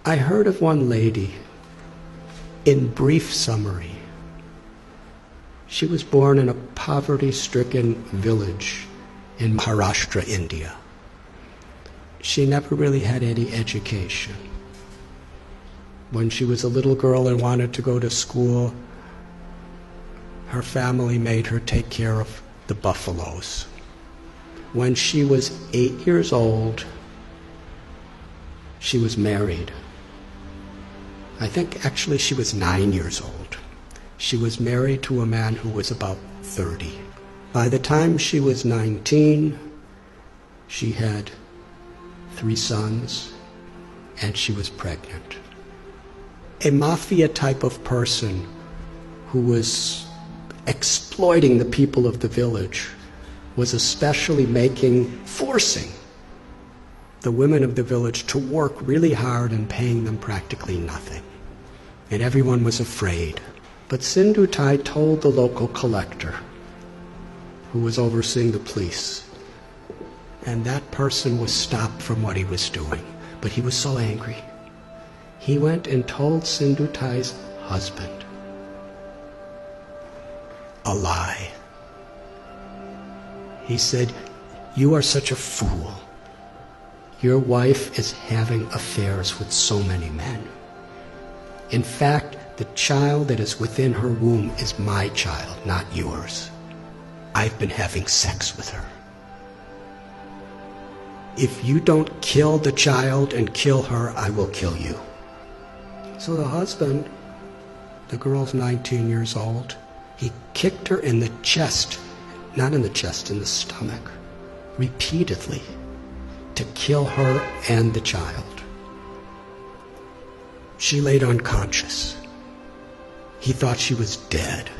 I heard of one lady, in brief summary. She was born in a poverty-stricken village in Maharashtra, India. She never really had any education. When she was a little girl and wanted to go to school, her family made her take care of the buffaloes. When she was 8 years old, she was married. I think actually she was 9 years old. She was married to a man who was about 30. By the time she was 19, she had 3 sons, and she was pregnant. A mafia type of person who was exploiting the people of the village was especially forcing the women of the village to work really hard and paying them practically nothing. And everyone was afraid. But Sindhutai told the local collector, who was overseeing the police, and that person was stopped from what he was doing. But he was so angry. He went and told Sindhutai's husband a lie. He said, "You are such a fool. Your wife is having affairs with so many men. In fact, the child that is within her womb is my child, not yours. I've been having sex with her. If you don't kill the child and kill her, I will kill you." So the husband, the girl's 19 years old, he kicked her in the chest, not in the chest, in the stomach, repeatedly, to kill her and the child. She laid unconscious. He thought she was dead.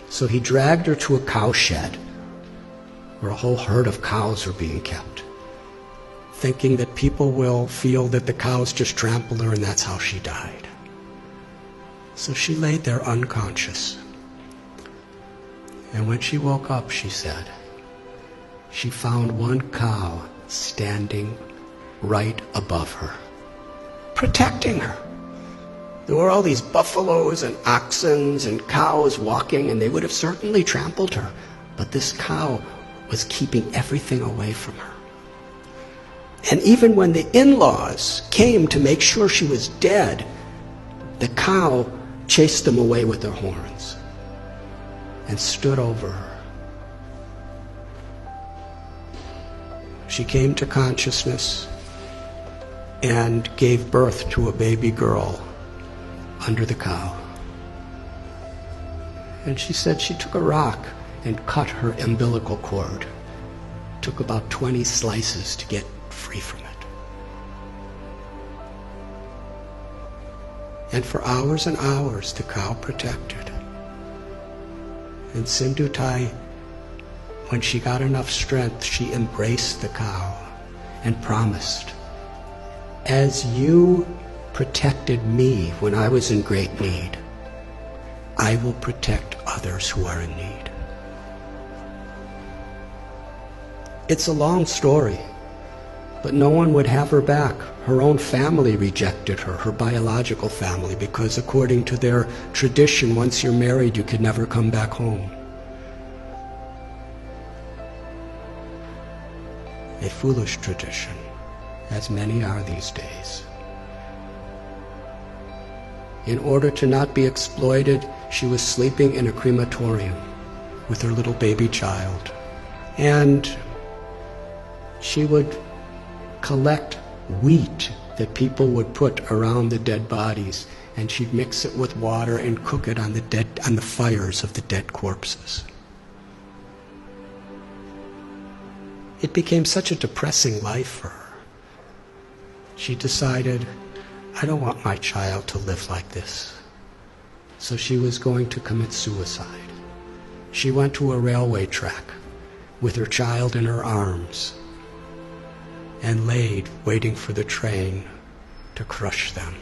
So he dragged her to a cow shed where a whole herd of cows were being kept, thinking that people will feel that the cows just trampled her and that's how she died. So she laid there unconscious. And when she woke up, she said, she found one cow standing right above her, protecting her. There were all these buffaloes and oxen and cows walking, and they would have certainly trampled her. But this cow was keeping everything away from her. And even when the in-laws came to make sure she was dead, the cow chased them away with their horns and stood over her. She came to consciousness and gave birth to a baby girl under the cow. And she said she took a rock and cut her umbilical cord. Took about 20 slices to get free from it. And for hours and hours, the cow protected. And Sindhutai, when she got enough strength, she embraced the cow and promised, "As you protected me when I was in great need, I will protect others who are in need." It's a long story, but no one would have her back. Her own family rejected her, her biological family, because according to their tradition, once you're married, you can never come back home. A foolish tradition, as many are these days. In order to not be exploited, she was sleeping in a crematorium with her little baby child. And she would collect wheat that people would put around the dead bodies, and she'd mix it with water and cook it on the fires of the dead corpses. It became such a depressing life for her. She decided, I don't want my child to live like this. So she was going to commit suicide. She went to a railway track with her child in her arms and laid waiting for the train to crush them.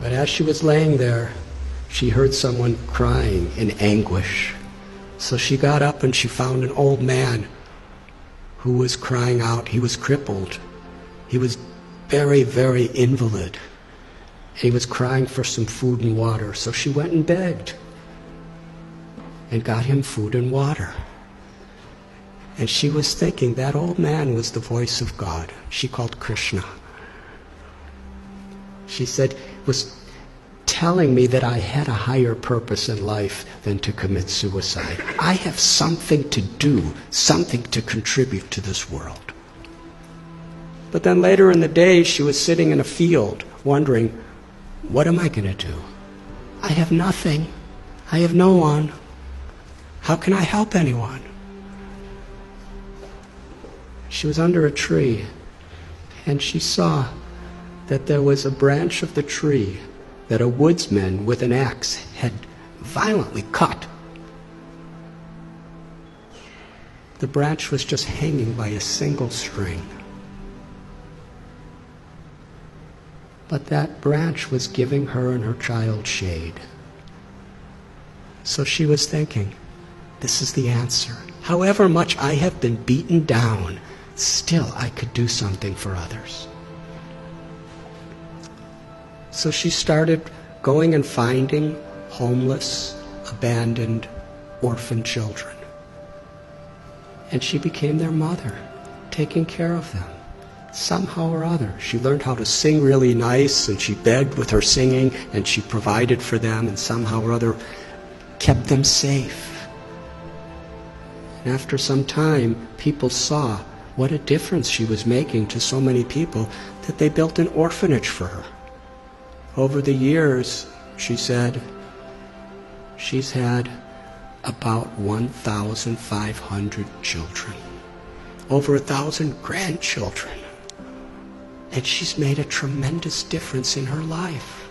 But as she was laying there, she heard someone crying in anguish. So she got up and she found an old man who was crying out. He was crippled. He was very, very invalid. He was crying for some food and water, so she went and begged and got him food and water. And she was thinking that old man was the voice of God. She called Krishna. She said, was telling me that I had a higher purpose in life than to commit suicide. I have something to do, something to contribute to this world. But then later in the day, she was sitting in a field wondering, what am I going to do? I have nothing. I have no one. How can I help anyone? She was under a tree, and she saw that there was a branch of the tree that a woodsman with an axe had violently cut. The branch was just hanging by a single string. But that branch was giving her and her child shade. So she was thinking, this is the answer. However much I have been beaten down, still I could do something for others. So she started going and finding homeless, abandoned, orphan children. And she became their mother, taking care of them. Somehow or other, she learned how to sing really nice, and she begged with her singing, and she provided for them, and somehow or other kept them safe. And after some time, people saw what a difference she was making to so many people that they built an orphanage for her. Over the years, she said, she's had about 1,500 children, over 1,000 grandchildren. And she's made a tremendous difference in her life.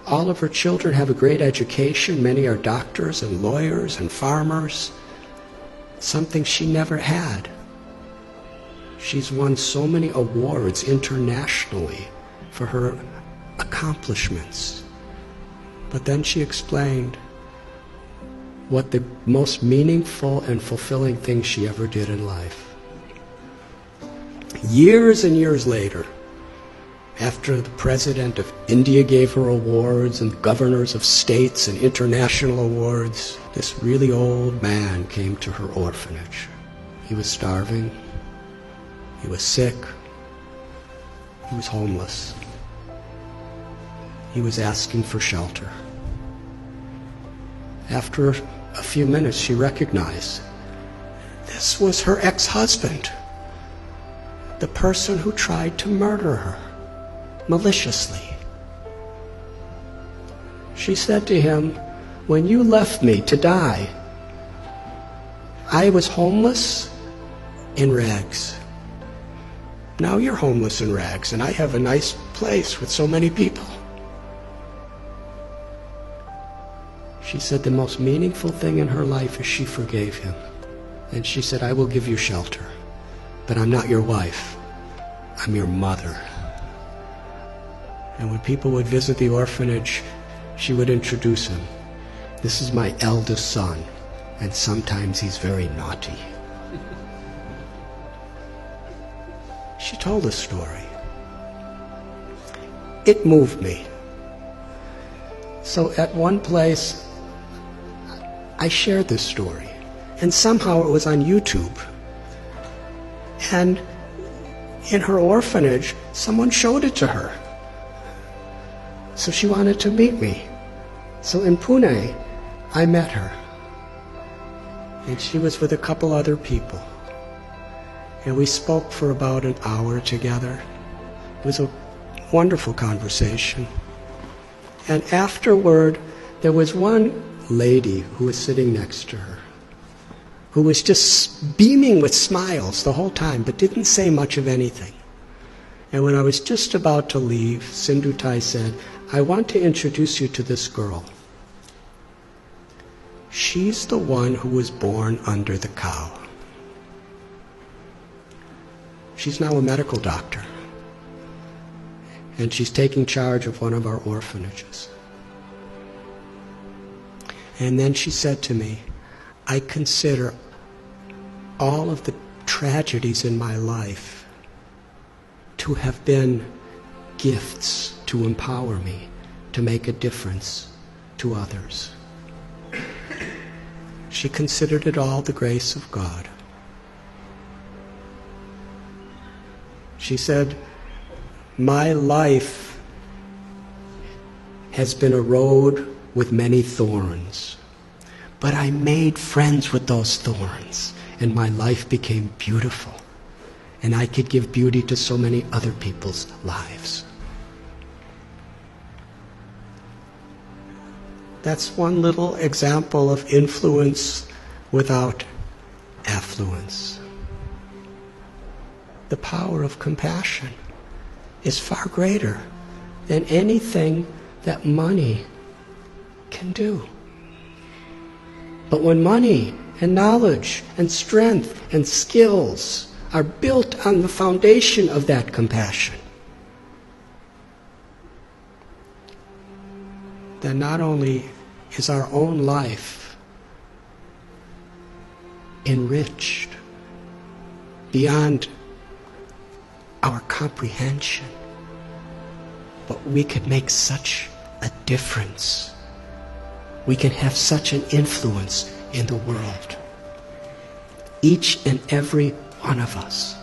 All of her children have a great education. Many are doctors and lawyers and farmers, something she never had. She's won so many awards internationally for her accomplishments. But then she explained what the most meaningful and fulfilling thing she ever did in life. Years and years later, after the president of India gave her awards and governors of states and international awards, this really old man came to her orphanage. He was starving. He was sick. He was homeless. He was asking for shelter. After a few minutes, she recognized this was her ex-husband, the person who tried to murder her maliciously. She said to him, when you left me to die, I was homeless in rags. Now you're homeless in rags, and I have a nice place with so many people. She said the most meaningful thing in her life is she forgave him. And she said, I will give you shelter, but I'm not your wife. I'm your mother. And when people would visit the orphanage, she would introduce him. This is my eldest son, and sometimes he's very naughty. She told a story. It moved me. So at one place, I shared this story, and somehow it was on YouTube. And in her orphanage, someone showed it to her. So she wanted to meet me. So in Pune, I met her. And she was with a couple other people. And we spoke for about an hour together. It was a wonderful conversation. And afterward, there was one lady who was sitting next to her, who was just beaming with smiles the whole time, but didn't say much of anything. And when I was just about to leave, Sindhutai said, I want to introduce you to this girl. She's the one who was born under the cow. She's now a medical doctor, and she's taking charge of one of our orphanages. And then she said to me, I consider all of the tragedies in my life to have been gifts to empower me to make a difference to others. She considered it all the grace of God. She said, "My life has been a road with many thorns, but I made friends with those thorns, and my life became beautiful, and I could give beauty to so many other people's lives." That's one little example of influence without affluence. The power of compassion is far greater than anything that money can do. But when money and knowledge and strength and skills are built on the foundation of that compassion, then not only is our own life enriched beyond our comprehension, but we could make such a difference. We can have such an influence in the world. Each and every one of us,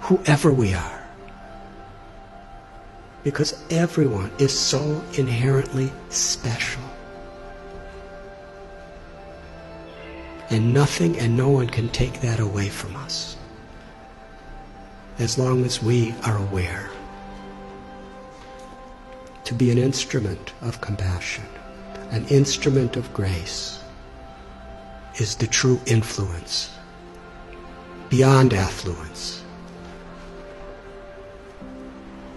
whoever we are, because everyone is so inherently special. And nothing and no one can take that away from us, as long as we are aware. To be an instrument of compassion, an instrument of grace, is the true influence beyond affluence.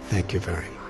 Thank you very much.